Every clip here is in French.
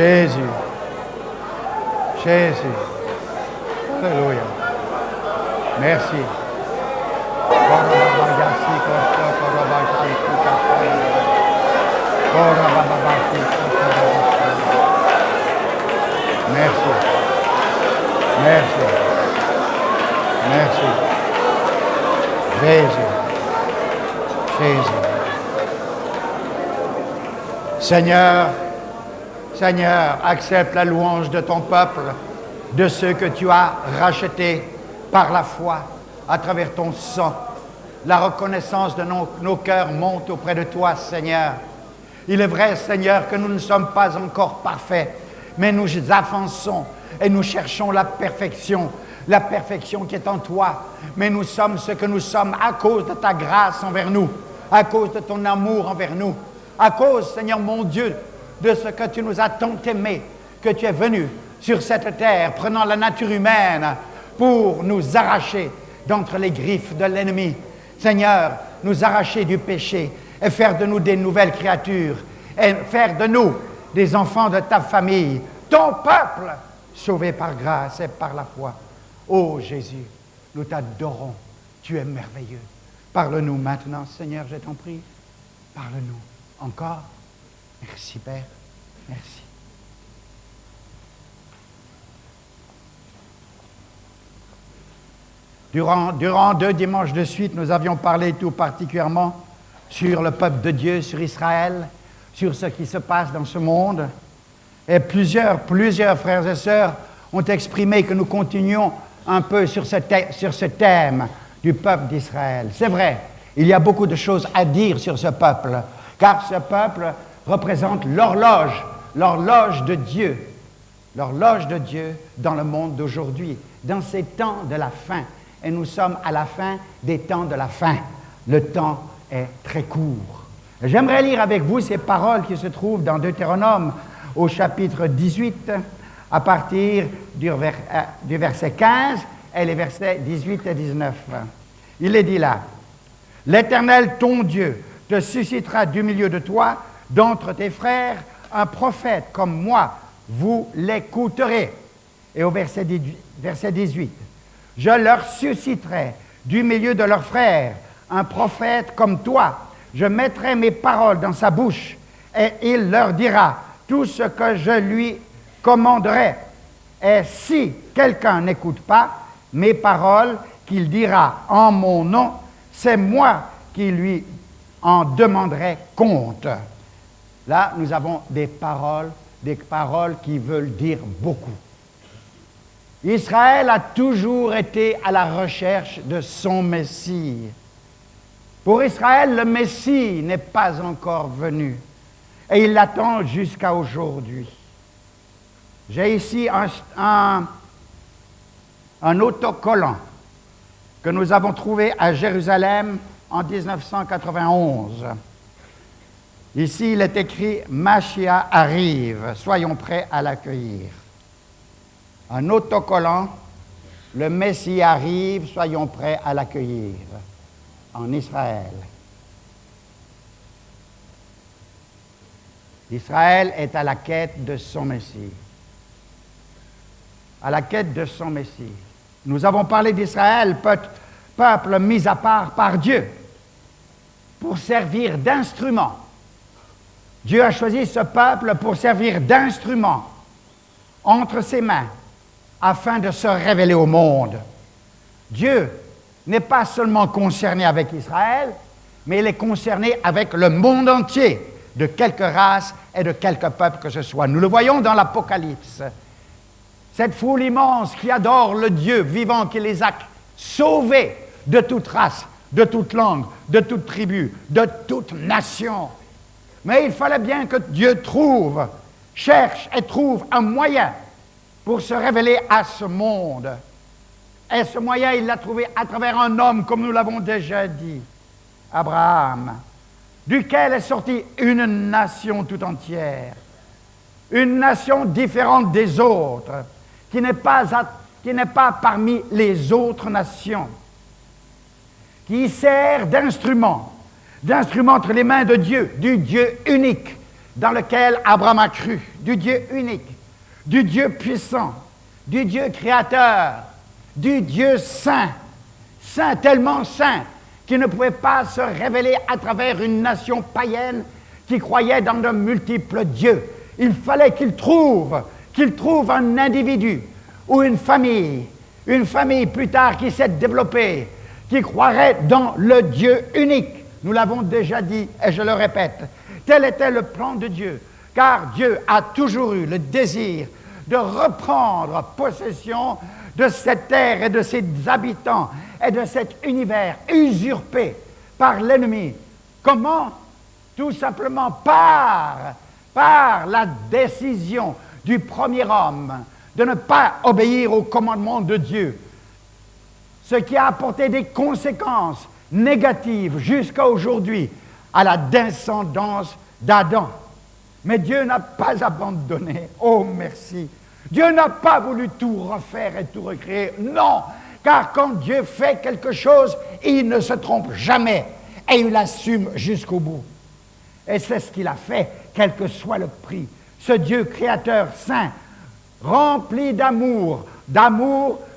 Jésus. Jésus. Alléluia. Merci. Merci. Merci. Merci. Jésus. Jésus. Seigneur, Seigneur, accepte la louange de ton peuple, de ceux que tu as rachetés par la foi, à travers ton sang. La reconnaissance de nos cœurs monte auprès de toi, Seigneur. Il est vrai, Seigneur, que nous ne sommes pas encore parfaits, mais nous avançons et nous cherchons la perfection qui est en toi. Mais nous sommes ce que nous sommes à cause de ta grâce envers nous, à cause de ton amour envers nous, à cause, Seigneur mon Dieu, de ce que tu nous as tant aimés, que tu es venu sur cette terre, prenant la nature humaine pour nous arracher d'entre les griffes de l'ennemi. Seigneur, nous arracher du péché et faire de nous des nouvelles créatures et faire de nous des enfants de ta famille, ton peuple, sauvé par grâce et par la foi. Ô Jésus, nous t'adorons, tu es merveilleux. Parle-nous maintenant, Seigneur, je t'en prie. Parle-nous encore. Merci, Père. Merci. Durant 2 dimanches de suite, nous avions parlé tout particulièrement sur le peuple de Dieu, sur Israël, sur ce qui se passe dans ce monde. Et plusieurs frères et sœurs ont exprimé que nous continuions un peu sur ce thème du peuple d'Israël. C'est vrai, il y a beaucoup de choses à dire sur ce peuple, car ce peuple représente l'horloge de Dieu dans le monde d'aujourd'hui, dans ces temps de la fin. Et nous sommes à la fin des temps de la fin. Le temps est très court. J'aimerais lire avec vous ces paroles qui se trouvent dans Deutéronome au chapitre 18, à partir du verset 15 et les versets 18 et 19. Il est dit là, « L'Éternel, ton Dieu, te suscitera du milieu de toi, d'entre tes frères, un prophète comme moi, vous l'écouterez. » Et au verset 18, « Je leur susciterai du milieu de leurs frères un prophète comme toi. Je mettrai mes paroles dans sa bouche et il leur dira tout ce que je lui commanderai. Et si quelqu'un n'écoute pas mes paroles qu'il dira en mon nom, c'est moi qui lui en demanderai compte. » Là, nous avons des paroles qui veulent dire beaucoup. Israël a toujours été à la recherche de son Messie. Pour Israël, le Messie n'est pas encore venu et il l'attend jusqu'à aujourd'hui. J'ai ici un autocollant que nous avons trouvé à Jérusalem en 1991. Ici, il est écrit « Mashiach arrive, soyons prêts à l'accueillir ». Un autocollant, le Messie arrive, soyons prêts à l'accueillir, en Israël. Israël est à la quête de son Messie. À la quête de son Messie. Nous avons parlé d'Israël, peuple mis à part par Dieu, pour servir d'instrument. Dieu a choisi ce peuple pour servir d'instrument entre ses mains, afin de se révéler au monde. Dieu n'est pas seulement concerné avec Israël, mais il est concerné avec le monde entier, de quelque race et de quelque peuple que ce soit. Nous le voyons dans l'Apocalypse. Cette foule immense qui adore le Dieu vivant qui les a sauvés de toute race, de toute langue, de toute tribu, de toute nation. Mais il fallait bien que Dieu cherche et trouve un moyen pour se révéler à ce monde. Et ce moyen, il l'a trouvé à travers un homme, comme nous l'avons déjà dit, Abraham, duquel est sortie une nation tout entière, une nation différente des autres, qui n'est pas parmi les autres nations, qui sert d'instrument entre les mains de Dieu, du Dieu unique, dans lequel Abraham a cru, du Dieu unique, du Dieu puissant, du Dieu créateur, du Dieu saint, saint, tellement saint, qu'il ne pouvait pas se révéler à travers une nation païenne qui croyait dans de multiples dieux. Il fallait qu'il trouve un individu ou une famille plus tard qui s'est développée, qui croirait dans le Dieu unique. Nous l'avons déjà dit et je le répète. Tel était le plan de Dieu, car Dieu a toujours eu le désir de reprendre possession de cette terre et de ses habitants et de cet univers usurpé par l'ennemi. Comment? Tout simplement par la décision du premier homme de ne pas obéir au commandement de Dieu, ce qui a apporté des conséquences négatives jusqu'à aujourd'hui à la descendance d'Adam. Mais Dieu n'a pas abandonné. Oh, merci. Dieu n'a pas voulu tout refaire et tout recréer. Non, car quand Dieu fait quelque chose, il ne se trompe jamais et il l'assume jusqu'au bout. Et c'est ce qu'il a fait, quel que soit le prix. Ce Dieu créateur saint, rempli d'amour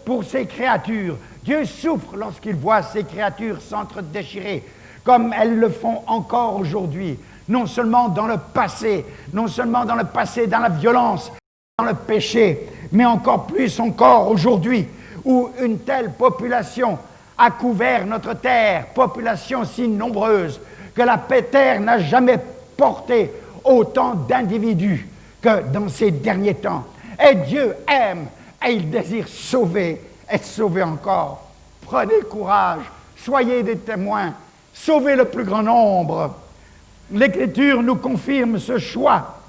pour ses créatures. Dieu souffre lorsqu'il voit ses créatures s'entre-déchirer, comme elles le font encore aujourd'hui, non seulement dans le passé, dans la violence, dans le péché, mais encore plus encore aujourd'hui, où une telle population a couvert notre terre, population si nombreuse, que la terre n'a jamais porté autant d'individus que dans ces derniers temps. Et Dieu aime et il désire sauver et sauver encore. Prenez courage, soyez des témoins, sauvez le plus grand nombre. L'Écriture nous confirme ce choix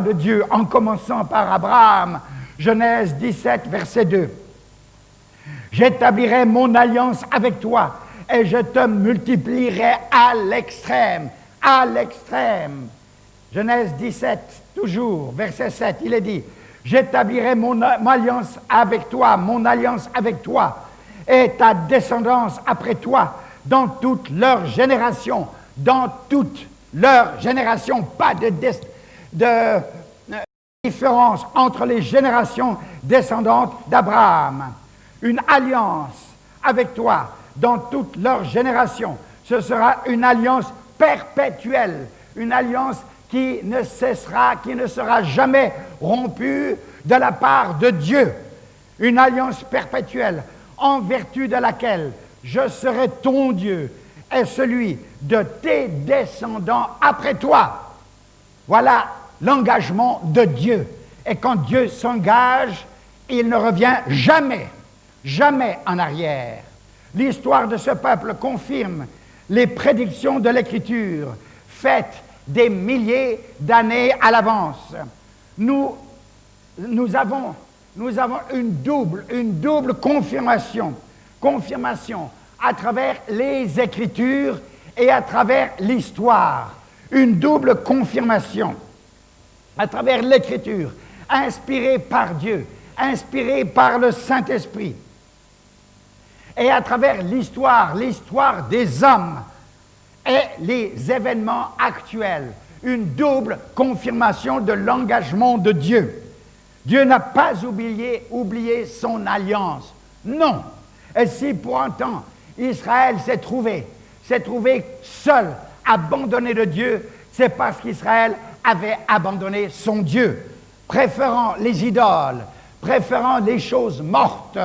de Dieu en commençant par Abraham. Genèse 17, verset 2. J'établirai mon alliance avec toi et je te multiplierai à l'extrême. À l'extrême. Genèse 17, toujours, verset 7, il est dit, j'établirai mon alliance avec toi et ta descendance après toi dans toutes leurs générations. Dans toutes leurs générations, pas de différence entre les générations descendantes d'Abraham. Une alliance avec toi dans toutes leurs générations. Ce sera une alliance perpétuelle, une alliance qui ne cessera, qui ne sera jamais rompue de la part de Dieu. Une alliance perpétuelle en vertu de laquelle je serai ton Dieu et celui de tes descendants après toi. Voilà l'engagement de Dieu. Et quand Dieu s'engage, il ne revient jamais, jamais en arrière. L'histoire de ce peuple confirme les prédictions de l'Écriture faites des milliers d'années à l'avance. Nous avons une double confirmation à travers les Écritures et à travers l'histoire. Une double confirmation à travers l'Écriture, inspirée par Dieu, inspirée par le Saint-Esprit. Et à travers l'histoire des hommes et les événements actuels, une double confirmation de l'engagement de Dieu. Dieu n'a pas oublié son alliance. Non. Et si pour un temps, Israël s'est trouvé seul, abandonné de Dieu, c'est parce qu'Israël avait abandonné son Dieu, préférant les idoles, préférant les choses mortes,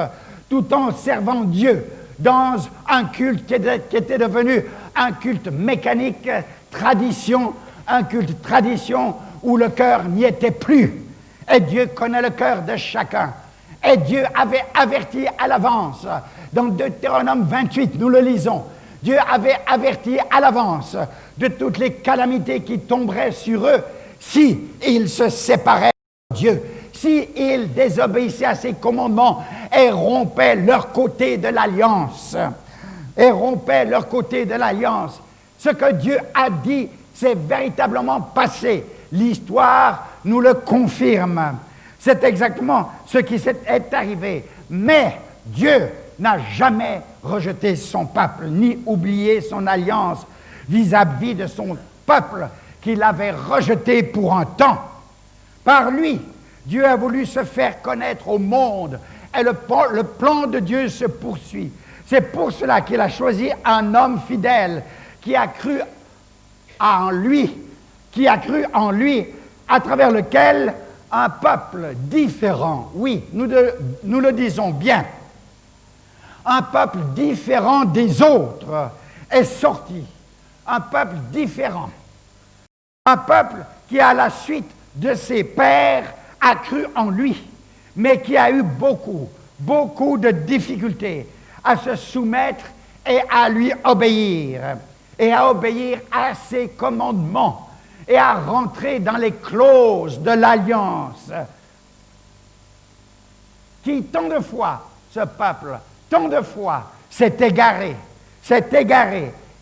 tout en servant Dieu dans un culte qui était devenu un culte mécanique, un culte tradition où le cœur n'y était plus. Et Dieu connaît le cœur de chacun. Et Dieu avait averti à l'avance. Dans Deutéronome 28, nous le lisons. Dieu avait averti à l'avance de toutes les calamités qui tomberaient sur eux si ils se séparaient de Dieu, si ils désobéissaient à ses commandements et rompaient leur côté de l'alliance. Ce que Dieu a dit, c'est véritablement passé. L'histoire nous le confirme. C'est exactement ce qui est arrivé. Mais Dieu n'a jamais rejeté son peuple, ni oublié son alliance vis-à-vis de son peuple qu'il avait rejeté pour un temps. Par lui, Dieu a voulu se faire connaître au monde et le plan de Dieu se poursuit. C'est pour cela qu'il a choisi un homme fidèle qui a cru en lui, à travers lequel un peuple différent, oui, nous le disons bien, un peuple différent des autres est sorti. Un peuple différent. Un peuple qui, à la suite de ses pères, a cru en lui, mais qui a eu beaucoup de difficultés à se soumettre et à lui obéir, et à obéir à ses commandements, et à rentrer dans les clauses de l'alliance. Qui, tant de fois, ce peuple, tant de fois, s'est égaré,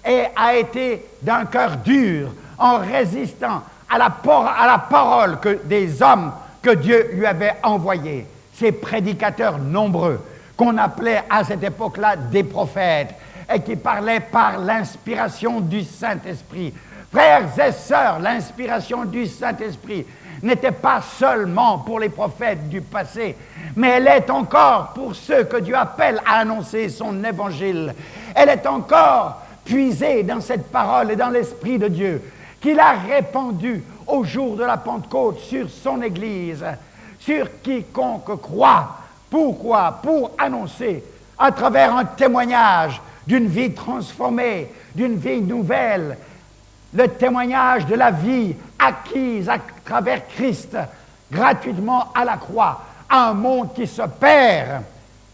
et a été d'un cœur dur en résistant à la parole des hommes que Dieu lui avait envoyés, ces prédicateurs nombreux, qu'on appelait à cette époque-là des prophètes, et qui parlaient par l'inspiration du Saint-Esprit. Frères et sœurs, l'inspiration du Saint-Esprit n'était pas seulement pour les prophètes du passé, mais elle est encore pour ceux que Dieu appelle à annoncer son évangile. Elle est encore puisée dans cette parole et dans l'Esprit de Dieu qu'il a répandu au jour de la Pentecôte sur son Église, sur quiconque croit. Pourquoi? Pour annoncer à travers un témoignage d'une vie transformée, d'une vie nouvelle, le témoignage de la vie acquise à travers Christ, gratuitement à la croix, à un monde qui se perd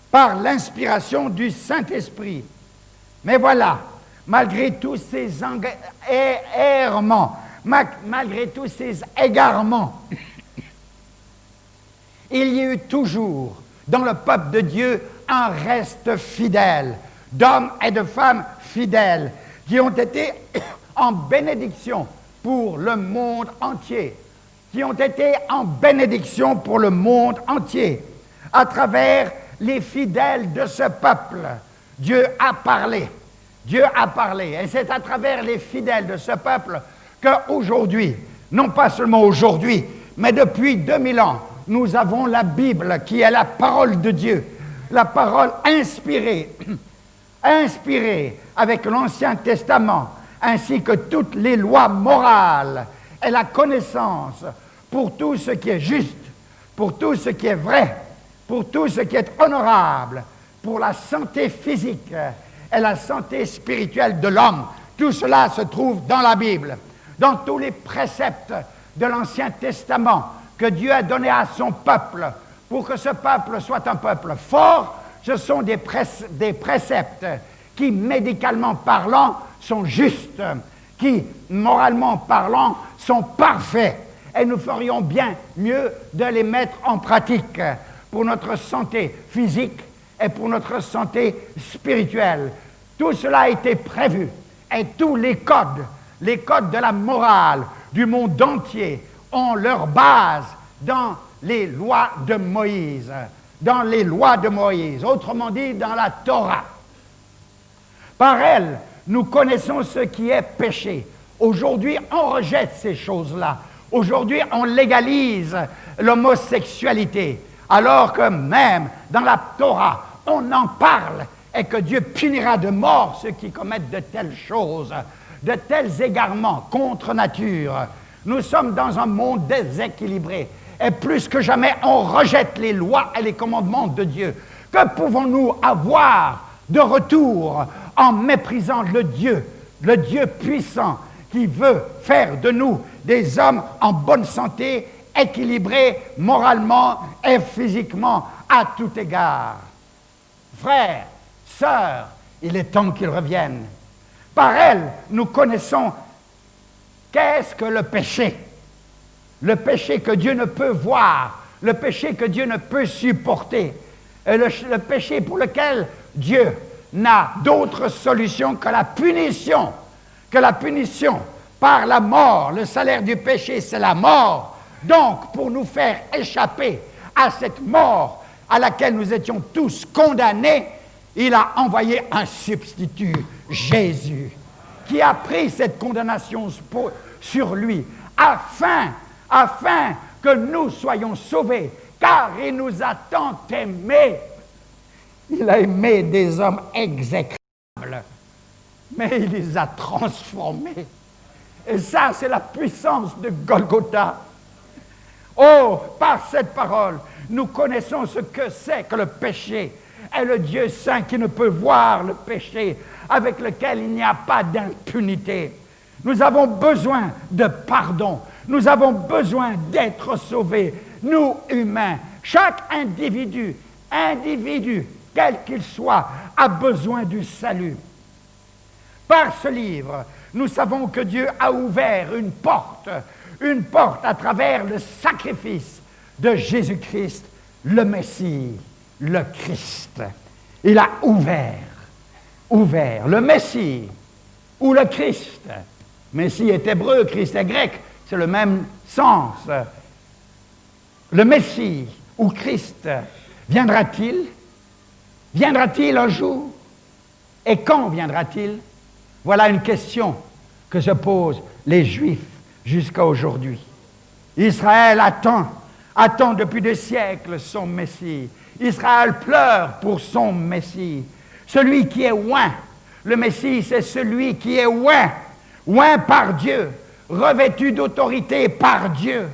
par l'inspiration du Saint-Esprit. Mais voilà, malgré tous ces errements, malgré tous ces égarements, il y a eu toujours dans le peuple de Dieu un reste fidèle, d'hommes et de femmes fidèles, qui ont été en bénédiction pour le monde entier, à travers les fidèles de ce peuple. Dieu a parlé, et c'est à travers les fidèles de ce peuple qu'aujourd'hui, non pas seulement aujourd'hui, mais depuis 2000 ans, nous avons la Bible qui est la parole de Dieu, la parole inspirée avec l'Ancien Testament, ainsi que toutes les lois morales et la connaissance pour tout ce qui est juste, pour tout ce qui est vrai, pour tout ce qui est honorable, pour la santé physique et la santé spirituelle de l'homme. Tout cela se trouve dans la Bible, dans tous les préceptes de l'Ancien Testament que Dieu a donné à son peuple pour que ce peuple soit un peuple fort. Ce sont des préceptes qui, médicalement parlant, sont justes, qui, moralement parlant, sont parfaits. Et nous ferions bien mieux de les mettre en pratique pour notre santé physique et pour notre santé spirituelle. Tout cela a été prévu. Et tous les codes de la morale du monde entier ont leur base dans les lois de Moïse. Autrement dit, dans la Torah. Par elle, nous connaissons ce qui est péché. Aujourd'hui, on rejette ces choses-là. Aujourd'hui, on légalise l'homosexualité, alors que même dans la Torah, on en parle et que Dieu punira de mort ceux qui commettent de telles choses, de tels égarements contre nature. Nous sommes dans un monde déséquilibré. Et plus que jamais, on rejette les lois et les commandements de Dieu. Que pouvons-nous avoir de retour en méprisant le Dieu puissant qui veut faire de nous des hommes en bonne santé, équilibrés moralement et physiquement à tout égard? Frères, sœurs, il est temps qu'ils reviennent. Par elle, nous connaissons qu'est-ce que le péché. Le péché que Dieu ne peut voir, le péché que Dieu ne peut supporter, et le péché pour lequel Dieu n'a d'autre solution que la punition par la mort. Le salaire du péché, c'est la mort. Donc, pour nous faire échapper à cette mort à laquelle nous étions tous condamnés, il a envoyé un substitut, Jésus, qui a pris cette condamnation sur lui, afin que nous soyons sauvés, car il nous a tant aimés. Il a aimé des hommes exécrables, mais il les a transformés. Et ça, c'est la puissance de Golgotha. Oh, par cette parole, nous connaissons ce que c'est que le péché. Et le Dieu saint qui ne peut voir le péché, avec lequel il n'y a pas d'impunité. Nous avons besoin de pardon. Nous avons besoin d'être sauvés. Nous, humains, chaque individu, quel qu'il soit, a besoin du salut. Par ce livre, nous savons que Dieu a ouvert une porte à travers le sacrifice de Jésus-Christ, le Messie, le Christ. Il a ouvert le Messie ou le Christ. Messie est hébreu, Christ est grec, c'est le même sens. Le Messie ou Christ, viendra-t-il? Viendra-t-il un jour? Et quand viendra-t-il? Voilà une question que se posent les Juifs jusqu'à aujourd'hui. Israël attend depuis des siècles son Messie. Israël pleure pour son Messie. Celui qui est oint, le Messie, c'est celui qui est oint par Dieu, revêtu d'autorité par Dieu,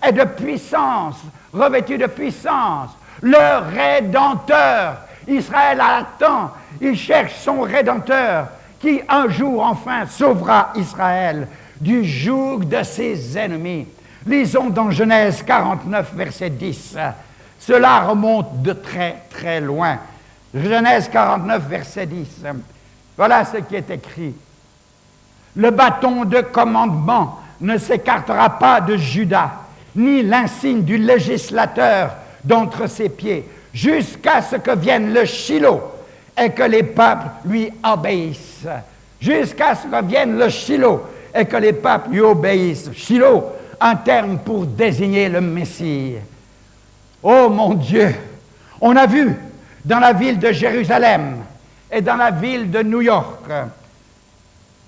et de puissance, revêtu de puissance, le Rédempteur. Israël attend, il cherche son Rédempteur, qui un jour enfin sauvera Israël du joug de ses ennemis. Lisons dans Genèse 49, verset 10. Cela remonte de très, très loin. Genèse 49, verset 10. Voilà ce qui est écrit. Le bâton de commandement ne s'écartera pas de Juda, ni l'insigne du législateur d'entre ses pieds, jusqu'à ce que vienne le Shiloh et que les peuples lui obéissent. Jusqu'à ce que vienne le Shiloh et que les peuples lui obéissent. Shiloh, un terme pour désigner le Messie. Oh mon Dieu, on a vu dans la ville de Jérusalem et dans la ville de New York,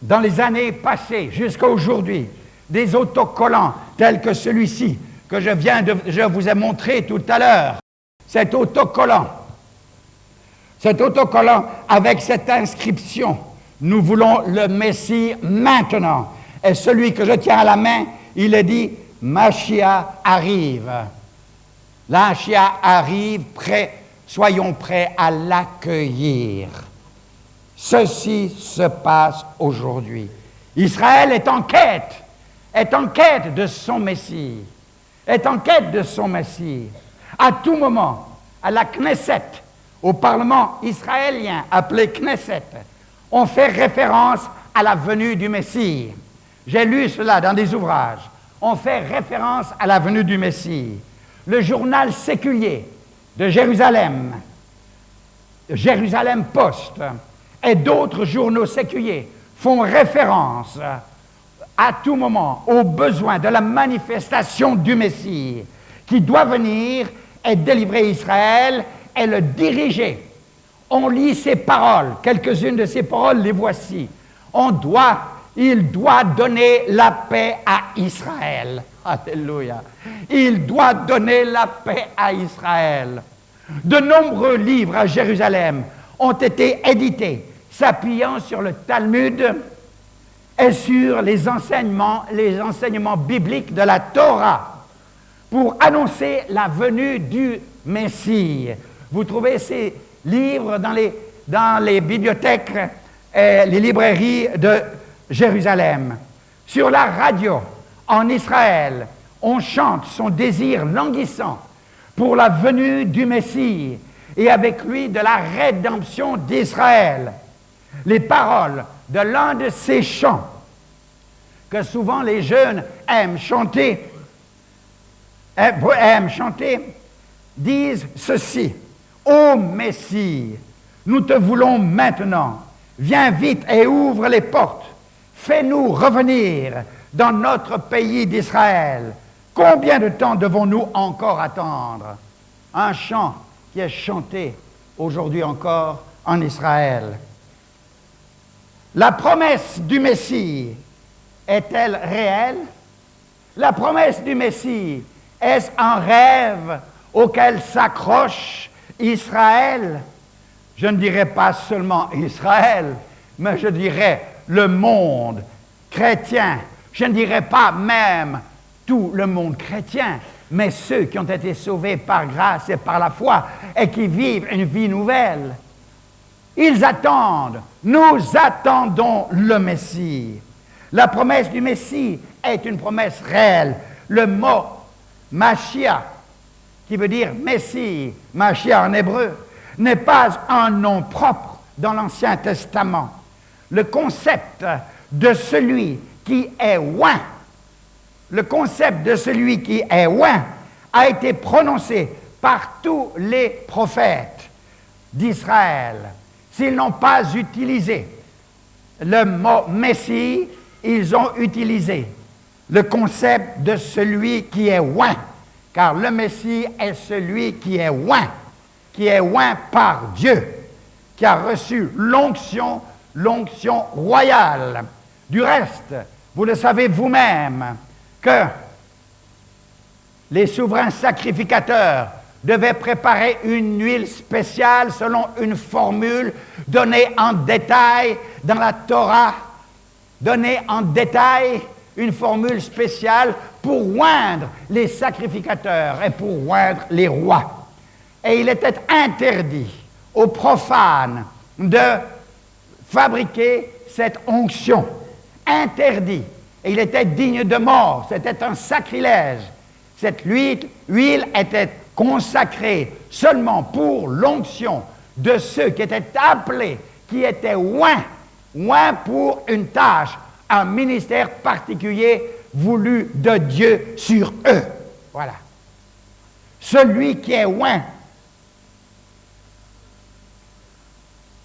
dans les années passées jusqu'à aujourd'hui, des autocollants tels que celui-ci que je vous ai montré tout à l'heure. Cet autocollant avec cette inscription, nous voulons le Messie maintenant. Et celui que je tiens à la main, il est dit, Mashiach arrive. Mashiach arrive, soyons prêts à l'accueillir. Ceci se passe aujourd'hui. Israël est en quête de son Messie, À tout moment, à la Knesset, au Parlement israélien appelé Knesset, on fait référence à la venue du Messie. J'ai lu cela dans des ouvrages. On fait référence à la venue du Messie. Le journal séculier de Jérusalem, Jérusalem Post, et d'autres journaux séculiers font référence à tout moment aux besoins de la manifestation du Messie qui doit venir et délivrer Israël et le diriger. On lit ces paroles, quelques-unes de ces paroles, les voici. Il doit donner la paix à Israël. Alléluia. Il doit donner la paix à Israël. De nombreux livres à Jérusalem ont été édités, s'appuyant sur le Talmud et sur les enseignements bibliques de la Torah pour annoncer la venue du Messie. Vous trouvez ces livres dans les bibliothèques et les librairies de Jérusalem. Sur la radio, en Israël, on chante son désir languissant pour la venue du Messie et avec lui de la rédemption d'Israël. Les paroles de l'un de ces chants que souvent les jeunes aiment chanter disent ceci: Ô Messie, nous te voulons maintenant, viens vite et ouvre les portes, fais-nous revenir dans notre pays d'Israël. Combien de temps devons-nous encore attendre? Un chant qui est chanté aujourd'hui encore en Israël. La promesse du Messie est-elle réelle? La promesse du Messie, est-ce un rêve auquel s'accroche Israël? Je ne dirais pas seulement Israël, mais je dirais le monde chrétien. Je ne dirais pas même tout le monde chrétien, mais ceux qui ont été sauvés par grâce et par la foi et qui vivent une vie nouvelle. Ils attendent, nous attendons le Messie. La promesse du Messie est une promesse réelle. Le mot Mashiach, qui veut dire Messie, Mashiach en hébreu, n'est pas un nom propre dans l'Ancien Testament. Le concept de celui qui est oint, le concept de celui qui est oint a été prononcé par tous les prophètes d'Israël. S'ils n'ont pas utilisé le mot Messie, ils ont utilisé le concept de celui qui est oint, car le Messie est celui qui est oint par Dieu, qui a reçu l'onction royale. Du reste, vous le savez vous-même, que les souverains sacrificateurs devaient préparer une huile spéciale selon une formule donnée en détail dans la Torah, donnée en détail une formule spéciale pour oindre les sacrificateurs et pour oindre les rois. Et il était interdit aux profanes de fabriquer cette onction. Interdit. Et il était digne de mort. C'était un sacrilège. Cette huile était consacrée seulement pour l'onction de ceux qui étaient appelés, qui étaient oints pour une tâche, un ministère particulier voulu de Dieu sur eux. Voilà. Celui qui est oint.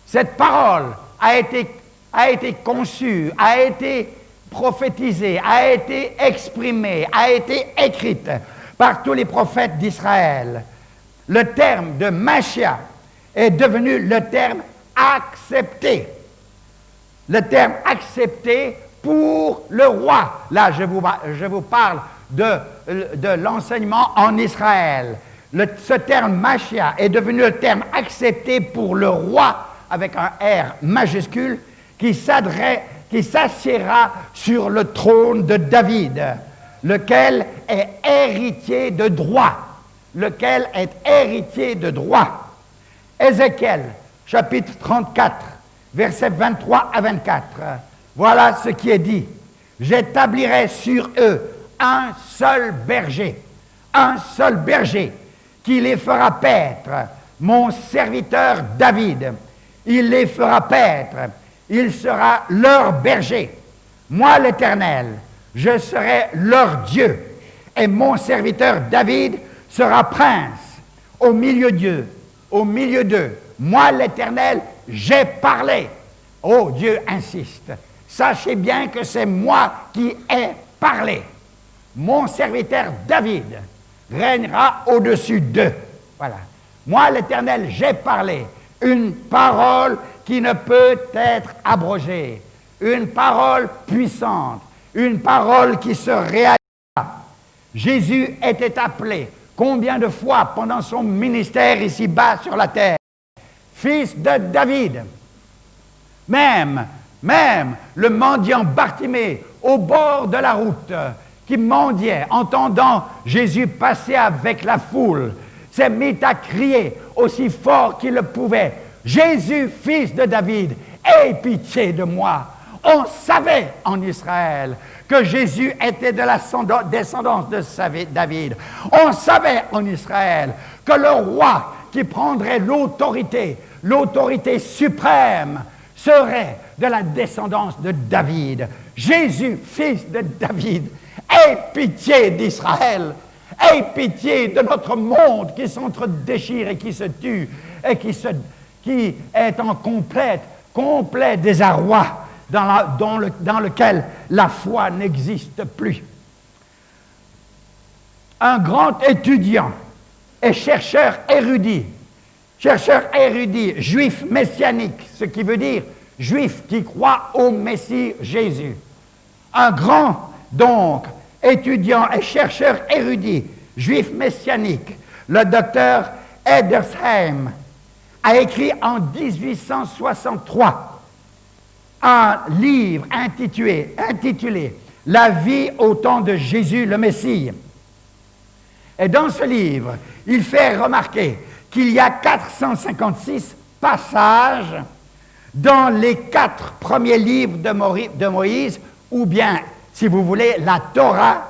Cette parole a été conçue, a été prophétisée, a été exprimée, a été écrite par tous les prophètes d'Israël. Le terme de Mashiach est devenu le terme accepté. Le terme accepté pour le roi. Là, je vous parle de l'enseignement en Israël. Ce terme Mashiach est devenu le terme accepté pour le roi avec un R majuscule qui s'assiera sur le trône de David, lequel est héritier de droit. Lequel est héritier de droit. Ézéchiel, chapitre 34, versets 23 à 24. Voilà ce qui est dit. J'établirai sur eux un seul berger qui les fera paître, mon serviteur David. Il les fera paître, il sera leur berger. Moi, l'Éternel, je serai leur Dieu, et mon serviteur David sera prince au milieu d'eux. Moi, l'Éternel, j'ai parlé. Oh, Dieu insiste. Sachez bien que c'est moi qui ai parlé. Mon serviteur David régnera au-dessus d'eux. Voilà. Moi, l'Éternel, j'ai parlé. Une parole qui ne peut être abrogée. Une parole puissante. Une parole qui se réalisera. Jésus était appelé combien de fois pendant son ministère ici-bas sur la terre? Fils de David. Même le mendiant Bartimée au bord de la route qui mendiait, entendant Jésus passer avec la foule, s'est mis à crier aussi fort qu'il le pouvait. Jésus, fils de David, aie pitié de moi. On savait en Israël que Jésus était de la descendance de David. On savait en Israël que le roi qui prendrait l'autorité suprême, serait de la descendance de David. Jésus, fils de David, aie pitié d'Israël, aie pitié de notre monde qui s'entre-déchire et qui se tue et qui est en complet désarroi dans lequel la foi n'existe plus. Un grand étudiant et chercheur érudit, juif messianique, ce qui veut dire juif qui croit au Messie Jésus, Un grand, donc, étudiant et chercheur érudit, juif messianique, le docteur Edersheim, a écrit en 1863 un livre intitulé « La vie au temps de Jésus le Messie ». Et dans ce livre, il fait remarquer qu'il y a 456 passages dans les 4 premiers livres de Moïse, ou bien, si vous voulez, la Torah,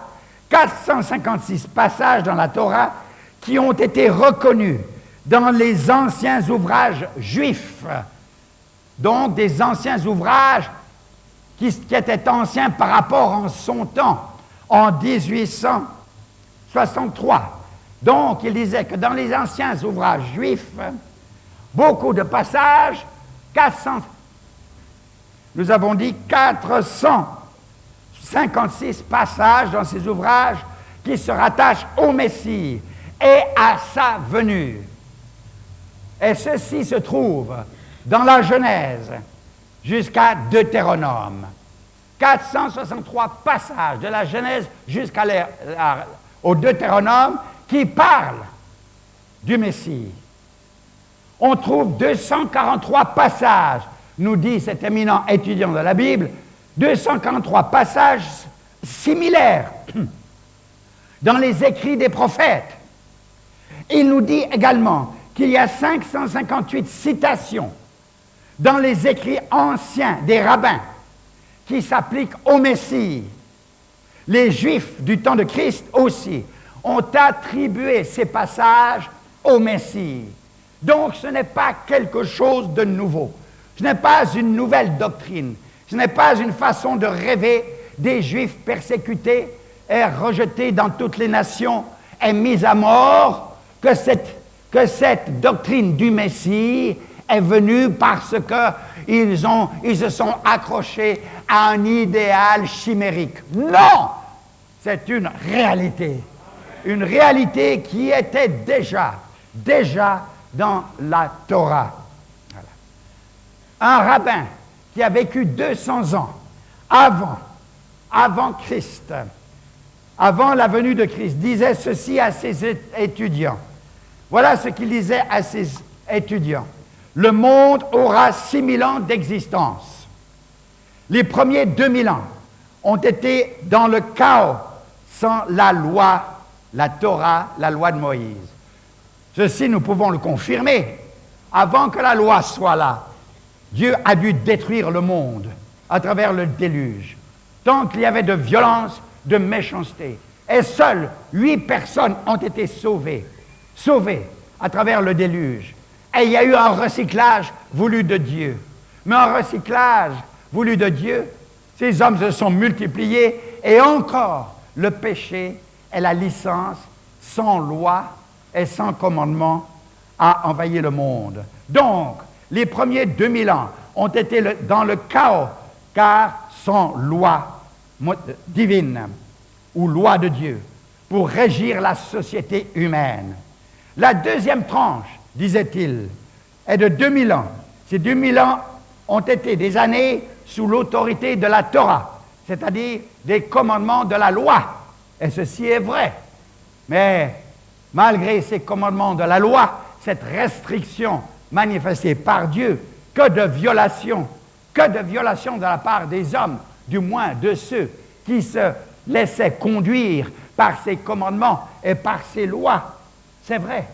456 passages dans la Torah qui ont été reconnus dans les anciens ouvrages juifs, donc des anciens ouvrages qui étaient anciens par rapport en son temps, en 1863. Donc, il disait que dans les anciens ouvrages juifs, beaucoup de passages, 400, nous avons dit 456 passages dans ces ouvrages qui se rattachent au Messie et à sa venue. Et ceci se trouve dans la Genèse jusqu'à Deutéronome. 463 passages de la Genèse au Deutéronome qui parlent du Messie. On trouve 243 passages, nous dit cet éminent étudiant de la Bible, 243 passages similaires dans les écrits des prophètes. Il nous dit également qu'il y a 558 citations dans les écrits anciens des rabbins qui s'appliquent au Messie. Les Juifs du temps de Christ aussi ont attribué ces passages au Messie. Donc ce n'est pas quelque chose de nouveau. Ce n'est pas une nouvelle doctrine. Ce n'est pas une façon de rêver des Juifs persécutés et rejetés dans toutes les nations et mis à mort que cette doctrine du Messie est venue parce qu'ils se sont accrochés à un idéal chimérique. Non! C'est une réalité qui était déjà dans la Torah. Voilà. Un rabbin qui a vécu 200 ans avant Christ, avant la venue de Christ, disait ceci à ses étudiants. Voilà ce qu'il disait à ses étudiants. Le monde aura 6000 ans d'existence. Les premiers 2000 ans ont été dans le chaos, sans la loi, la Torah, la loi de Moïse. Ceci, nous pouvons le confirmer. Avant que la loi soit là, Dieu a dû détruire le monde à travers le déluge. Tant qu'il y avait de violence, de méchanceté. Et seules 8 personnes ont été sauvées à travers le déluge. Et il y a eu un recyclage voulu de Dieu. Mais un recyclage voulu de Dieu, ces hommes se sont multipliés et encore le péché et la licence sans loi et sans commandement a envahi le monde. Donc, les premiers 2000 ans ont été dans le chaos, car sans loi divine ou loi de Dieu pour régir la société humaine. La deuxième tranche, disait-il, est de 2000 ans. Ces 2000 ans ont été des années sous l'autorité de la Torah, c'est-à-dire des commandements de la loi. Et ceci est vrai. Mais malgré ces commandements de la loi, cette restriction manifestée par Dieu, que de violations de la part des hommes, du moins de ceux qui se laissaient conduire par ces commandements et par ces lois. C'est vrai.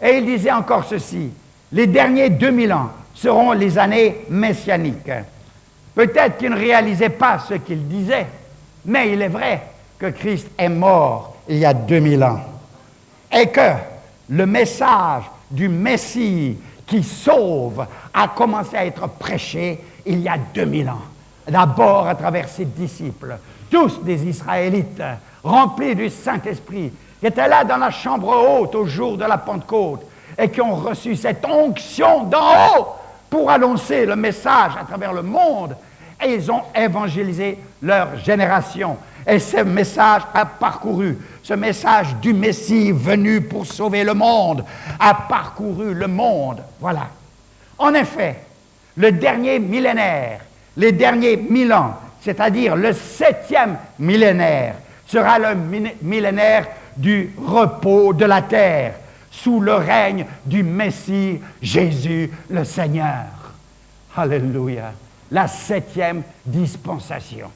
Et il disait encore ceci, les derniers 2000 ans seront les années messianiques. Peut-être qu'il ne réalisait pas ce qu'il disait, mais il est vrai que Christ est mort il y a 2000 ans. Et que le message du Messie qui sauve a commencé à être prêché il y a 2000 ans. D'abord à travers ses disciples, tous des Israélites remplis du Saint-Esprit, qui étaient là dans la chambre haute au jour de la Pentecôte et qui ont reçu cette onction d'en haut pour annoncer le message à travers le monde. Et ils ont évangélisé leur génération. Et ce message a parcouru, ce message du Messie venu pour sauver le monde, a parcouru le monde. Voilà. En effet, le dernier millénaire, les derniers 1000 ans c'est-à-dire le 7e millénaire, sera le millénaire du repos de la terre, sous le règne du Messie Jésus le Seigneur. Alléluia. La 7e dispensation.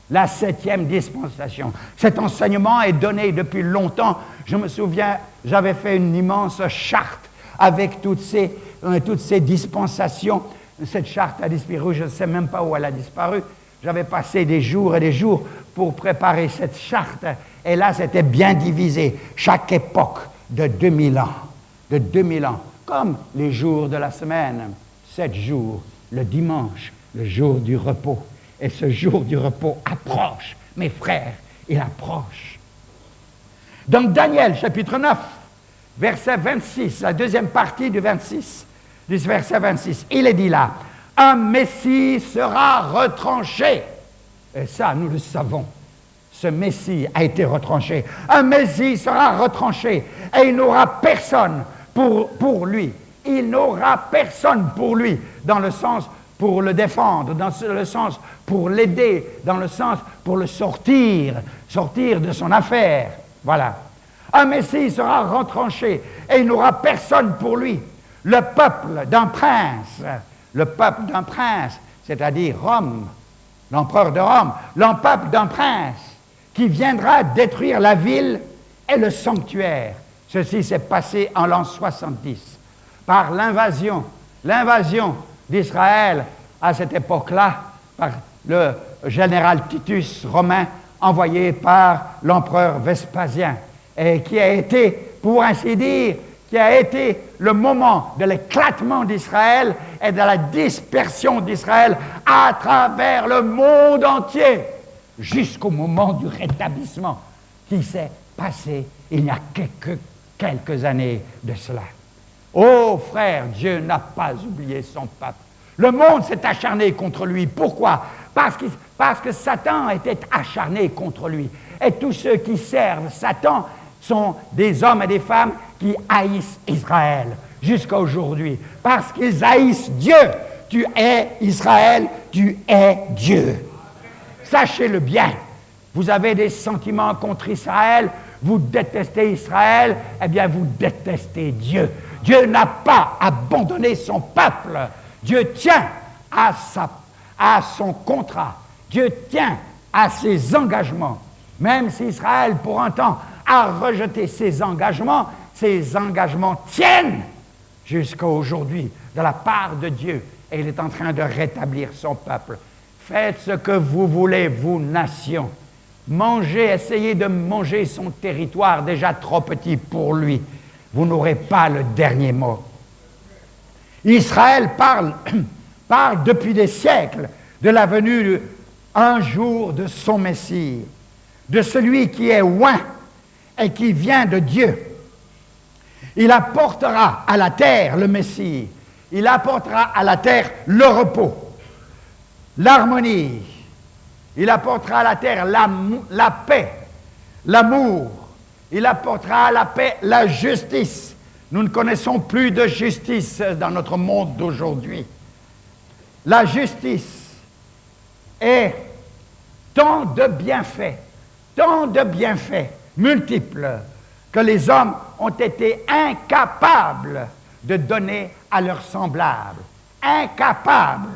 La 7e dispensation. Cet enseignement est donné depuis longtemps. Je me souviens, j'avais fait une immense charte avec toutes ces dispensations. Cette charte a disparu, je ne sais même pas où elle a disparu. J'avais passé des jours et des jours pour préparer cette charte. Et là, c'était bien divisé. Chaque époque de 2000 ans. De 2000 ans. Comme les jours de la semaine. 7 jours. Le dimanche, le jour du repos. Et ce jour du repos approche. Mes frères, il approche. Dans Daniel, chapitre 9, verset 26, la deuxième partie du 26, du verset 26, il est dit là, un Messie sera retranché. Et ça, nous le savons. Ce Messie a été retranché. Un Messie sera retranché. Et il n'aura personne pour lui. Il n'aura personne pour lui, dans le sens pour le défendre, dans le sens pour l'aider, dans le sens pour le sortir de son affaire. Voilà. Un Messie sera retranché et il n'aura personne pour lui. Le peuple d'un prince, c'est-à-dire Rome, l'empereur de Rome, le peuple d'un prince qui viendra détruire la ville et le sanctuaire. Ceci s'est passé en l'an 70 par l'invasion d'Israël à cette époque-là par le général Titus romain envoyé par l'empereur Vespasien et qui a été, pour ainsi dire, le moment de l'éclatement d'Israël et de la dispersion d'Israël à travers le monde entier jusqu'au moment du rétablissement qui s'est passé il y a quelques années de cela. Oh frère, Dieu n'a pas oublié son peuple. Le monde s'est acharné contre lui. Pourquoi? Parce que Satan était acharné contre lui. Et tous ceux qui servent Satan sont des hommes et des femmes qui haïssent Israël jusqu'à aujourd'hui. Parce qu'ils haïssent Dieu. Tu es Israël, tu es Dieu. Sachez-le bien. Vous avez des sentiments contre Israël, vous détestez Israël, eh bien vous détestez Dieu. Dieu n'a pas abandonné son peuple. Dieu tient à son contrat. Dieu tient à ses engagements. Même si Israël, pour un temps, a rejeté ses engagements tiennent jusqu'à aujourd'hui de la part de Dieu. Et il est en train de rétablir son peuple. Faites ce que vous voulez, vous, nations. Mangez, essayez de manger son territoire déjà trop petit pour lui. Vous n'aurez pas le dernier mot. Israël parle depuis des siècles de la venue un jour de son Messie, de celui qui est oint et qui vient de Dieu. Il apportera à la terre le Messie, il apportera à la terre le repos, l'harmonie, il apportera à la terre la paix, l'amour, il apportera à la paix la justice. Nous ne connaissons plus de justice dans notre monde d'aujourd'hui. La justice est tant de bienfaits multiples que les hommes ont été incapables de donner à leurs semblables. Incapables.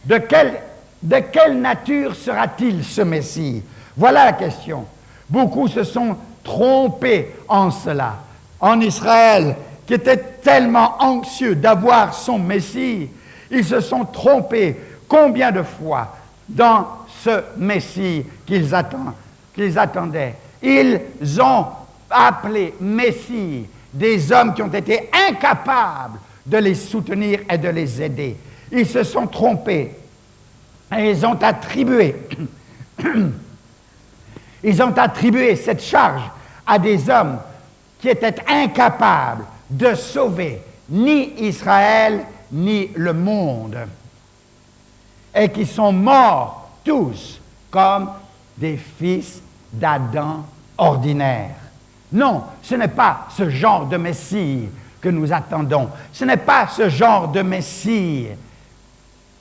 De quelle nature sera-t-il ce Messie? Voilà la question. Beaucoup se sont trompés en cela. En Israël, qui était tellement anxieux d'avoir son Messie, ils se sont trompés combien de fois dans ce Messie qu'ils attendaient. Ils ont appelé Messie des hommes qui ont été incapables de les soutenir et de les aider. Ils se sont trompés et ils ont attribué cette charge à des hommes qui étaient incapables de sauver ni Israël ni le monde et qui sont morts tous comme des fils d'Adam ordinaires. Non, ce n'est pas ce genre de Messie que nous attendons. Ce n'est pas ce genre de Messie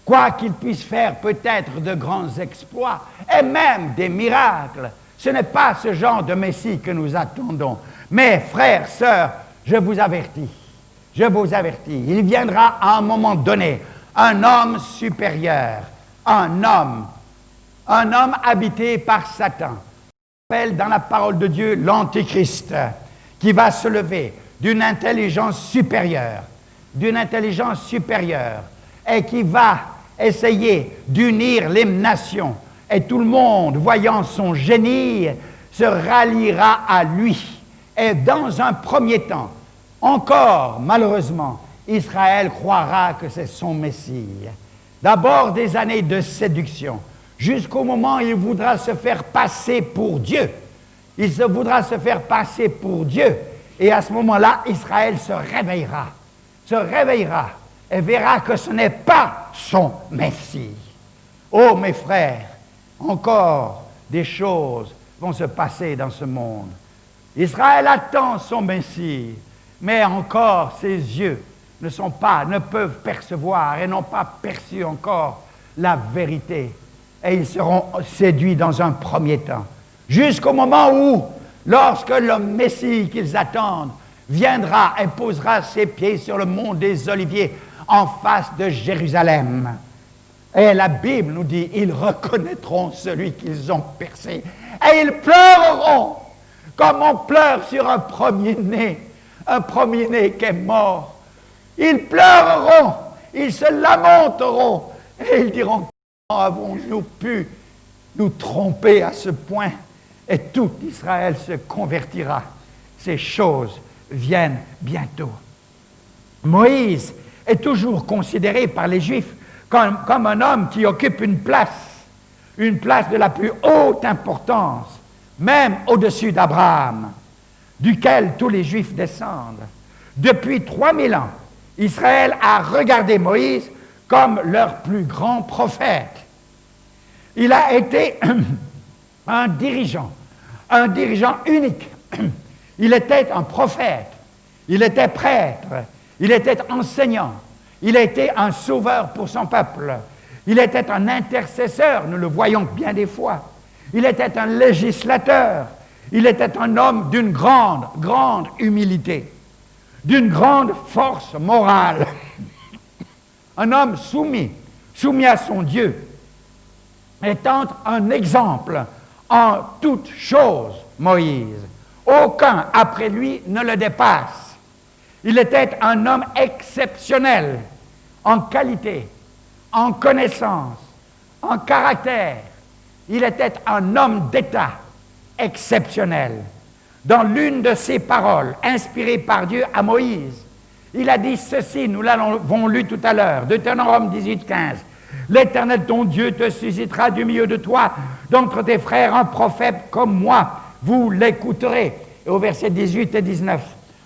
Quoi qu'il puisse faire peut-être de grands exploits et même des miracles, ce n'est pas ce genre de Messie que nous attendons. Mais frères, sœurs, je vous avertis, il viendra à un moment donné un homme supérieur, un homme habité par Satan, on appelle dans la parole de Dieu l'Antéchrist, qui va se lever d'une intelligence supérieure, et qui va essayer d'unir les nations. Et tout le monde, voyant son génie, se ralliera à lui. Et dans un premier temps, encore, malheureusement, Israël croira que c'est son Messie. D'abord des années de séduction, jusqu'au moment où il voudra se faire passer pour Dieu. Il se voudra se faire passer pour Dieu. Et à ce moment-là, Israël se réveillera et verra que ce n'est pas son Messie. Oh mes frères, encore des choses vont se passer dans ce monde. Israël attend son Messie, mais encore ses yeux ne peuvent percevoir et n'ont pas perçu encore la vérité. Et ils seront séduits dans un premier temps. Jusqu'au moment où, lorsque le Messie qu'ils attendent viendra et posera ses pieds sur le mont des Oliviers en face de Jérusalem. Et la Bible nous dit, ils reconnaîtront celui qu'ils ont percé. Et ils pleureront comme on pleure sur un premier-né qui est mort. Ils pleureront, ils se lamenteront, et ils diront, comment avons-nous pu nous tromper à ce point? Et tout Israël se convertira. Ces choses viennent bientôt. Moïse est toujours considéré par les Juifs comme un homme qui occupe une place de la plus haute importance, même au-dessus d'Abraham, duquel tous les Juifs descendent. Depuis 3000 ans, Israël a regardé Moïse comme leur plus grand prophète. Il a été un dirigeant unique. Il était un prophète, il était prêtre, il était enseignant, il était un sauveur pour son peuple, il était un intercesseur, nous le voyons bien des fois, il était un législateur, il était un homme d'une grande humilité, d'une grande force morale, un homme soumis à son Dieu, étant un exemple en toutes choses, Moïse. Aucun après lui ne le dépasse. Il était un homme exceptionnel en qualité, en connaissance, en caractère. Il était un homme d'État exceptionnel. Dans l'une de ses paroles, inspirées par Dieu à Moïse, il a dit ceci, nous l'avons lu tout à l'heure, Deutéronome 18:15. L'Éternel ton Dieu te suscitera du milieu de toi, d'entre tes frères, un prophète comme moi. Vous l'écouterez. Et au verset 18 et 19,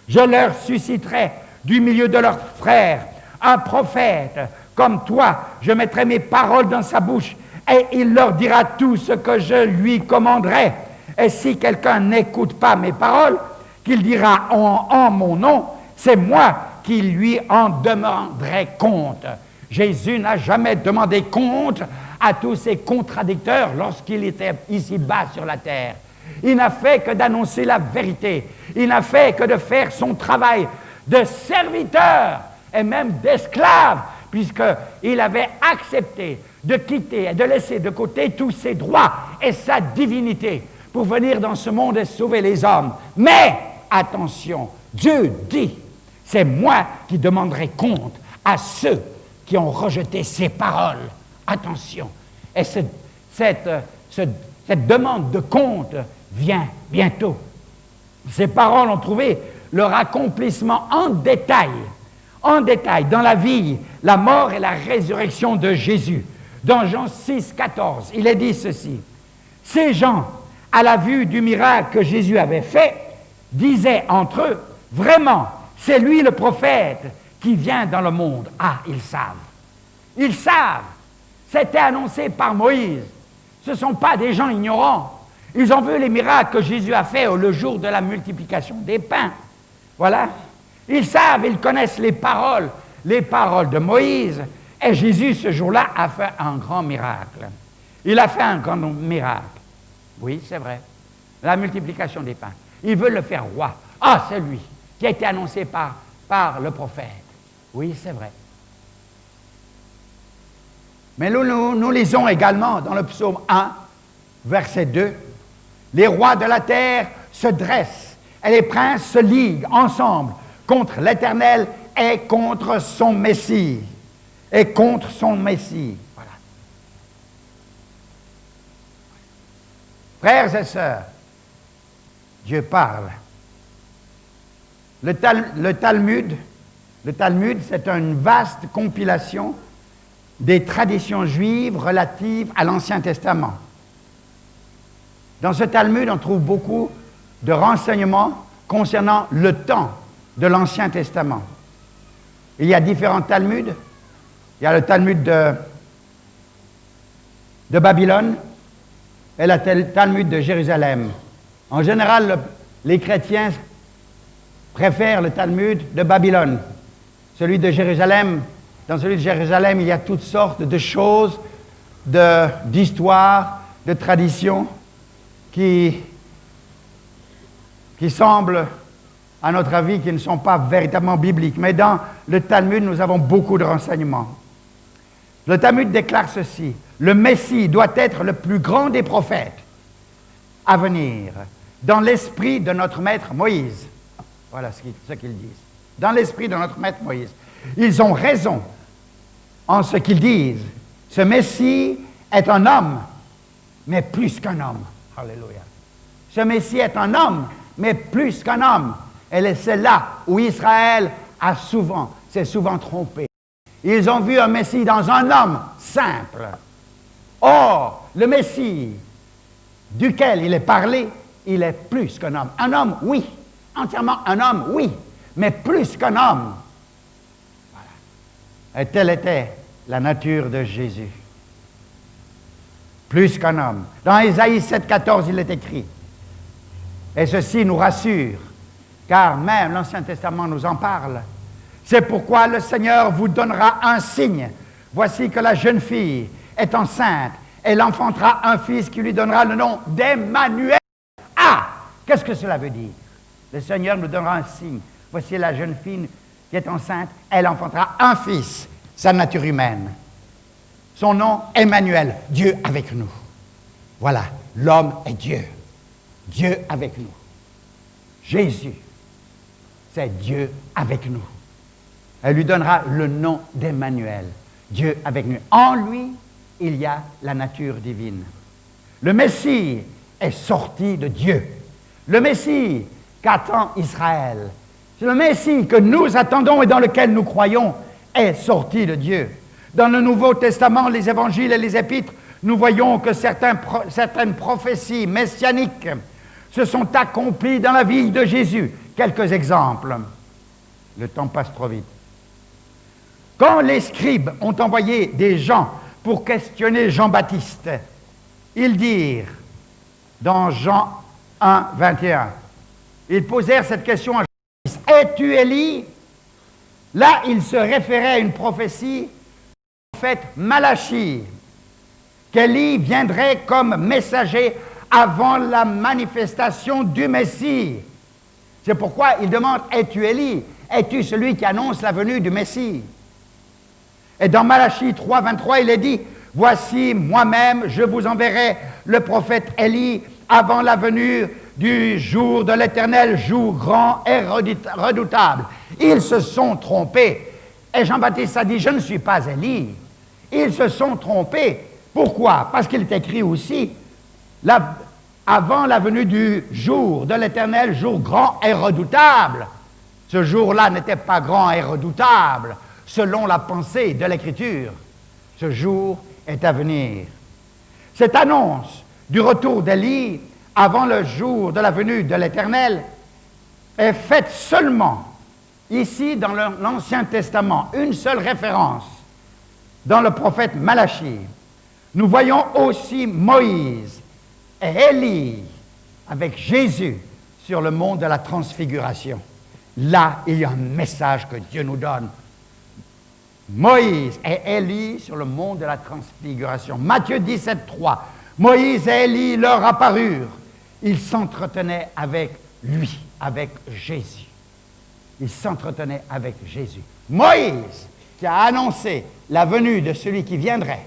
je leur susciterai du milieu de leurs frères un prophète comme toi. Je mettrai mes paroles dans sa bouche et il leur dira tout ce que je lui commanderai. Et si quelqu'un n'écoute pas mes paroles, qu'il dira en mon nom, c'est moi qui lui en demanderai compte. Jésus n'a jamais demandé compte à tous ses contradicteurs lorsqu'il était ici-bas sur la terre. Il n'a fait que d'annoncer la vérité. Il n'a fait que de faire son travail de serviteur et même d'esclave, puisqu'il avait accepté de quitter et de laisser de côté tous ses droits et sa divinité pour venir dans ce monde et sauver les hommes. Mais, attention, Dieu dit, c'est moi qui demanderai compte à ceux qui ont rejeté ses paroles. Attention. Et cette demande de compte vient bientôt. Ces paroles ont trouvé leur accomplissement en détail, dans la vie, la mort et la résurrection de Jésus. Dans Jean 6,14, il est dit ceci. Ces gens, à la vue du miracle que Jésus avait fait, disaient entre eux, vraiment, c'est lui le prophète qui vient dans le monde. Ah, ils savent. Ils savent. C'était annoncé par Moïse. Ce ne sont pas des gens ignorants. Ils ont vu les miracles que Jésus a fait le jour de la multiplication des pains. Voilà. Ils savent, ils connaissent les paroles de Moïse Et Jésus, ce jour-là, a fait un grand miracle. Il a fait un grand miracle. Oui, c'est vrai. La multiplication des pains. Il veut le faire roi. Ah, c'est lui qui a été annoncé par le prophète. Oui, c'est vrai. Mais nous lisons également dans le psaume 1, verset 2, « Les rois de la terre se dressent et les princes se liguent ensemble contre l'Éternel et contre son Messie. » Et contre son Messie. Voilà. Frères et sœurs, Dieu parle. Le Talmud, c'est une vaste compilation des traditions juives relatives à l'Ancien Testament. Dans ce Talmud, on trouve beaucoup de renseignements concernant le temps de l'Ancien Testament. Il y a différents Talmuds. Il y a le Talmud de Babylone et le Talmud de Jérusalem. En général, les chrétiens préfèrent le Talmud de Babylone. Celui de Jérusalem, dans celui de Jérusalem, il y a toutes sortes de choses, d'histoires, de traditions qui semblent, à notre avis, qui ne sont pas véritablement bibliques. Mais dans le Talmud, nous avons beaucoup de renseignements. Le Talmud déclare ceci: le Messie doit être le plus grand des prophètes à venir, dans l'esprit de notre maître Moïse. Voilà ce qu'ils disent. Dans l'esprit de notre maître Moïse. Ils ont raison en ce qu'ils disent. Ce Messie est un homme, mais plus qu'un homme. Alléluia. Ce Messie est un homme, mais plus qu'un homme. Et c'est là où Israël s'est souvent trompé. Ils ont vu un Messie dans un homme simple. Or, le Messie duquel il est parlé, il est plus qu'un homme. Un homme, oui. Entièrement un homme, oui. Mais plus qu'un homme. Voilà. Et telle était la nature de Jésus. Plus qu'un homme. Dans Ésaïe 7,14, il est écrit. Et ceci nous rassure, car même l'Ancien Testament nous en parle. C'est pourquoi le Seigneur vous donnera un signe. Voici que la jeune fille est enceinte. Elle enfantera un fils qui lui donnera le nom d'Emmanuel. Ah! Qu'est-ce que cela veut dire? Le Seigneur nous donnera un signe. Voici la jeune fille qui est enceinte. Elle enfantera un fils, sa nature humaine. Son nom, Emmanuel, Dieu avec nous. Voilà, l'homme est Dieu. Dieu avec nous. Jésus, c'est Dieu avec nous. Elle lui donnera le nom d'Emmanuel, Dieu avec nous. En lui, il y a la nature divine. Le Messie est sorti de Dieu. Le Messie qu'attend Israël. C'est le Messie que nous attendons et dans lequel nous croyons est sorti de Dieu. Dans le Nouveau Testament, les évangiles et les épîtres, nous voyons que certaines prophéties messianiques se sont accomplies dans la vie de Jésus. Quelques exemples. Le temps passe trop vite. Quand les scribes ont envoyé des gens pour questionner Jean-Baptiste, ils dirent, dans Jean 1, 21, ils posèrent cette question à Jean-Baptiste, « Es-tu Élie ?» Là, il se référait à une prophétie du prophète Malachie, qu'Élie viendrait comme messager avant la manifestation du Messie. C'est pourquoi il demande, « Es-tu Élie? Es-tu celui qui annonce la venue du Messie ?» Et dans Malachie 3, 23, il est dit, « Voici, moi-même, je vous enverrai le prophète Élie avant la venue du jour de l'Éternel, jour grand et redoutable. » Ils se sont trompés. Et Jean-Baptiste a dit, « Je ne suis pas Élie. » Ils se sont trompés. Pourquoi? Parce qu'il est écrit aussi, avant la venue du jour de l'Éternel, jour grand et redoutable. Ce jour-là n'était pas grand et redoutable, selon la pensée de l'Écriture. Ce jour est à venir. Cette annonce du retour d'Élie avant le jour de la venue de l'Éternel est faite seulement ici dans l'Ancien Testament. Une seule référence dans le prophète Malachie. Nous voyons aussi Moïse et Élie avec Jésus sur le mont de la Transfiguration. Là, il y a un message que Dieu nous donne. Moïse et Élie sur le mont de la transfiguration. Matthieu 17, 3. Moïse et Élie leur apparurent. Ils s'entretenaient avec lui, avec Jésus. Ils s'entretenaient avec Jésus. Moïse, qui a annoncé la venue de celui qui viendrait.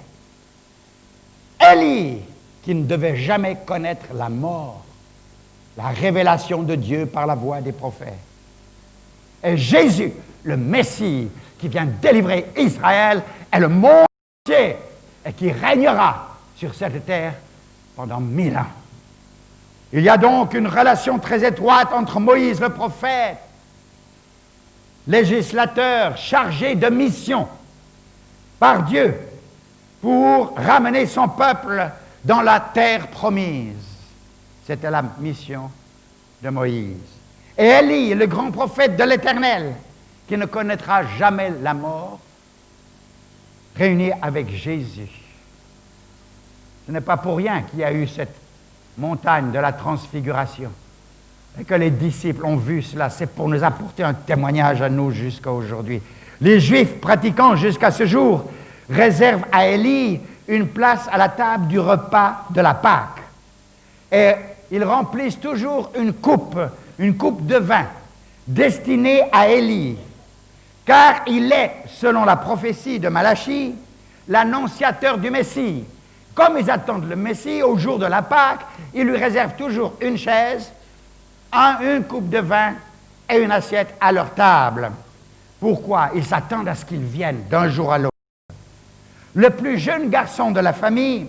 Élie, qui ne devait jamais connaître la mort, la révélation de Dieu par la voix des prophètes. Et Jésus, le Messie, qui vient délivrer Israël et le monde entier, et qui régnera sur cette terre pendant 1000 ans. Il y a donc une relation très étroite entre Moïse le prophète, législateur chargé de mission par Dieu pour ramener son peuple dans la terre promise. C'était la mission de Moïse. Et Élie, le grand prophète de l'Éternel, qui ne connaîtra jamais la mort, réuni avec Jésus. Ce n'est pas pour rien qu'il y a eu cette montagne de la transfiguration et que les disciples ont vu cela. C'est pour nous apporter un témoignage à nous jusqu'à aujourd'hui. Les Juifs pratiquants jusqu'à ce jour réservent à Élie une place à la table du repas de la Pâque. Et ils remplissent toujours une coupe de vin destinée à Élie, car il est, selon la prophétie de Malachie, l'annonciateur du Messie. Comme ils attendent le Messie au jour de la Pâque, ils lui réservent toujours une chaise, une coupe de vin et une assiette à leur table. Pourquoi? Ils s'attendent à ce qu'ils viennent d'un jour à l'autre. Le plus jeune garçon de la famille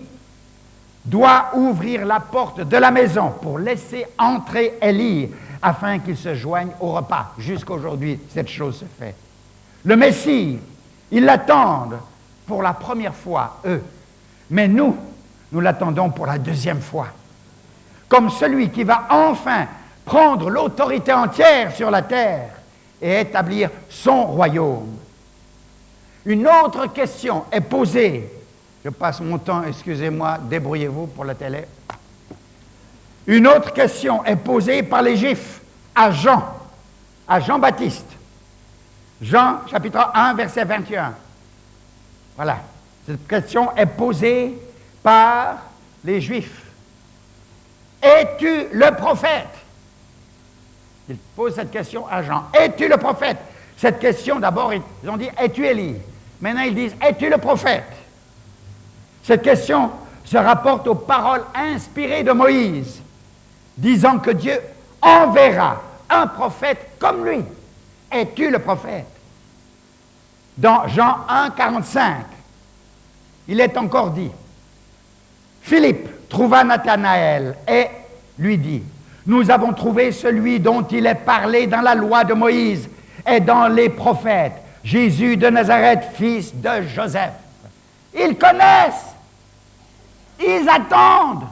doit ouvrir la porte de la maison pour laisser entrer Élie afin qu'il se joigne au repas. Jusqu'aujourd'hui, cette chose se fait. Le Messie, ils l'attendent pour la première fois, eux. Mais nous l'attendons pour la deuxième fois. Comme celui qui va enfin prendre l'autorité entière sur la terre et établir son royaume. Une autre question est posée. Je passe mon temps, excusez-moi, débrouillez-vous pour la télé. Une autre question est posée par les Juifs à Jean-Baptiste. Jean, chapitre 1, verset 21. Voilà. Cette question est posée par les Juifs. Es-tu le prophète? Il pose cette question à Jean. Es-tu le prophète? Cette question, d'abord, ils ont dit, es-tu Élie? Maintenant, ils disent, es-tu le prophète? Cette question se rapporte aux paroles inspirées de Moïse, disant que Dieu enverra un prophète comme lui. Es-tu le prophète? Dans Jean 1, 45, il est encore dit, Philippe trouva Nathanaël et lui dit, nous avons trouvé celui dont il est parlé dans la loi de Moïse et dans les prophètes, Jésus de Nazareth, fils de Joseph. Ils connaissent, ils attendent.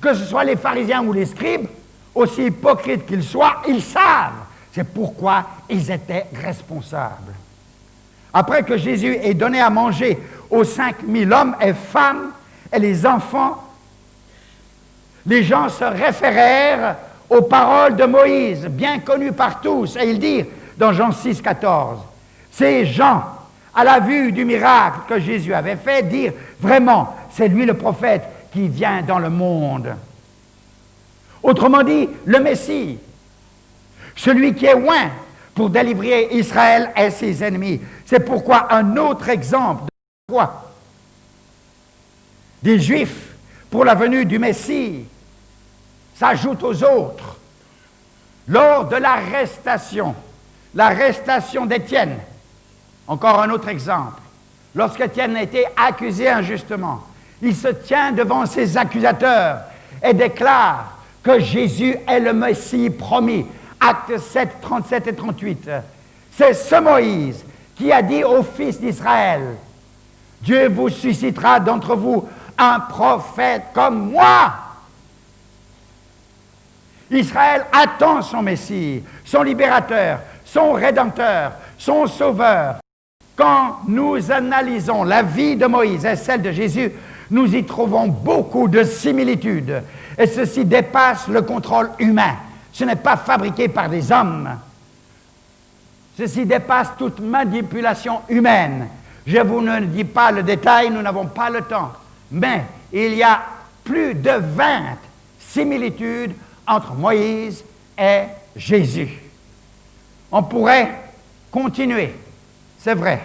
Que ce soit les pharisiens ou les scribes, aussi hypocrites qu'ils soient, ils savent. C'est pourquoi ils étaient responsables. Après que Jésus ait donné à manger aux 5000 hommes et femmes et les enfants, les gens se référèrent aux paroles de Moïse, bien connues par tous, et ils dirent, dans Jean 6, 14, ces gens, à la vue du miracle que Jésus avait fait, dirent, vraiment, c'est lui le prophète qui vient dans le monde. Autrement dit, le Messie, celui qui est loin pour délivrer Israël et ses ennemis. C'est pourquoi un autre exemple de la foi des Juifs pour la venue du Messie s'ajoute aux autres. Lors de l'arrestation d'Étienne, encore un autre exemple, lorsqu'Étienne a été accusé injustement, il se tient devant ses accusateurs et déclare que Jésus est le Messie promis. Actes 7, 37 et 38. C'est ce Moïse qui a dit aux fils d'Israël, Dieu vous suscitera d'entre vous un prophète comme moi. Israël attend son Messie, son libérateur, son rédempteur, son sauveur. Quand nous analysons la vie de Moïse et celle de Jésus, nous y trouvons beaucoup de similitudes. Et ceci dépasse le contrôle humain. Ce n'est pas fabriqué par des hommes. Ceci dépasse toute manipulation humaine. Je vous ne dis pas le détail, nous n'avons pas le temps. Mais il y a plus de 20 similitudes entre Moïse et Jésus. On pourrait continuer, c'est vrai.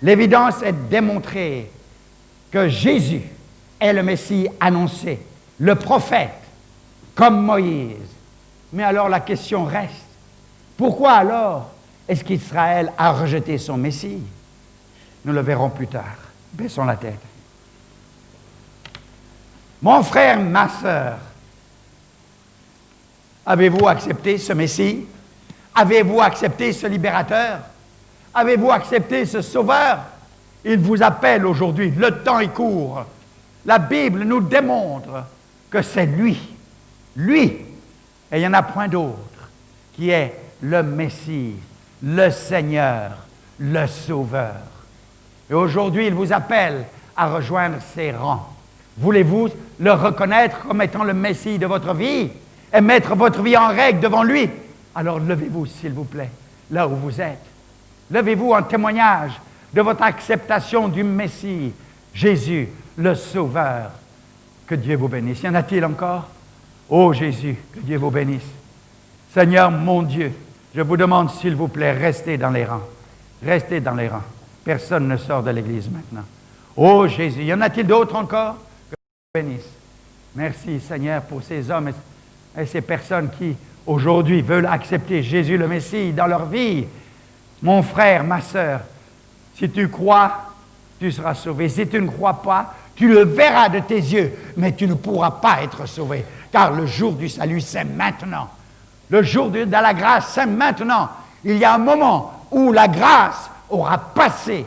L'évidence est démontrée que Jésus est le Messie annoncé, le prophète, comme Moïse. Mais alors la question reste, pourquoi alors est-ce qu'Israël a rejeté son Messie? Nous le verrons plus tard. Baissons la tête. Mon frère, ma sœur, avez-vous accepté ce Messie? Avez-vous accepté ce libérateur? Avez-vous accepté ce sauveur? Il vous appelle aujourd'hui. Le temps est court. La Bible nous démontre que c'est lui. Lui, et il n'y en a point d'autre, qui est le Messie, le Seigneur, le Sauveur. Et aujourd'hui, il vous appelle à rejoindre ses rangs. Voulez-vous le reconnaître comme étant le Messie de votre vie et mettre votre vie en règle devant lui? Alors levez-vous, s'il vous plaît, là où vous êtes. Levez-vous en témoignage de votre acceptation du Messie, Jésus, le Sauveur. Que Dieu vous bénisse. Y en a-t-il encore? Ô Jésus, que Dieu vous bénisse. Seigneur, mon Dieu, je vous demande, s'il vous plaît, restez dans les rangs. Restez dans les rangs. Personne ne sort de l'Église maintenant. Ô Jésus, y en a-t-il d'autres encore? Que Dieu vous bénisse. Merci, Seigneur, pour ces hommes et ces personnes qui, aujourd'hui, veulent accepter Jésus le Messie dans leur vie. Mon frère, ma sœur, si tu crois, tu seras sauvé. Si tu ne crois pas, tu le verras de tes yeux, mais tu ne pourras pas être sauvé. Car le jour du salut, c'est maintenant. Le jour de la grâce, c'est maintenant. Il y a un moment où la grâce aura passé.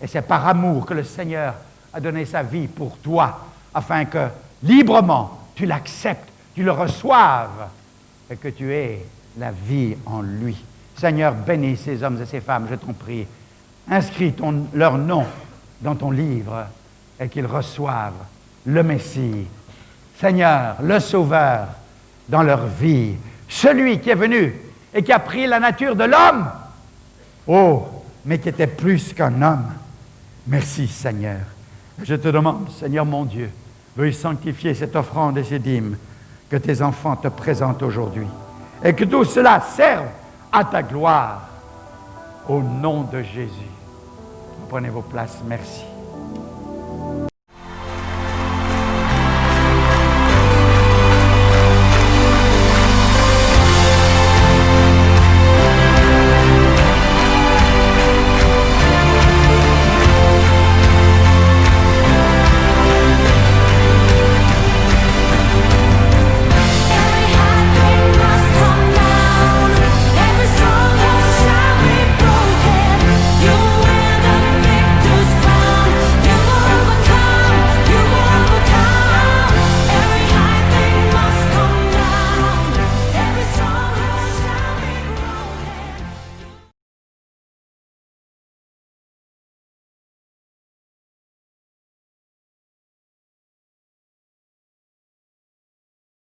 Et c'est par amour que le Seigneur a donné sa vie pour toi, afin que librement tu l'acceptes, tu le reçoives, et que tu aies la vie en lui. Seigneur, bénis ces hommes et ces femmes, je t'en prie. Inscris leur nom dans ton livre et qu'ils reçoivent le Messie, Seigneur, le Sauveur, dans leur vie. Celui qui est venu et qui a pris la nature de l'homme. Oh, mais qui était plus qu'un homme. Merci, Seigneur. Je te demande, Seigneur mon Dieu, veuille sanctifier cette offrande et ces dîmes que tes enfants te présentent aujourd'hui. Et que tout cela serve à ta gloire. Au nom de Jésus. Prenez vos places. Merci.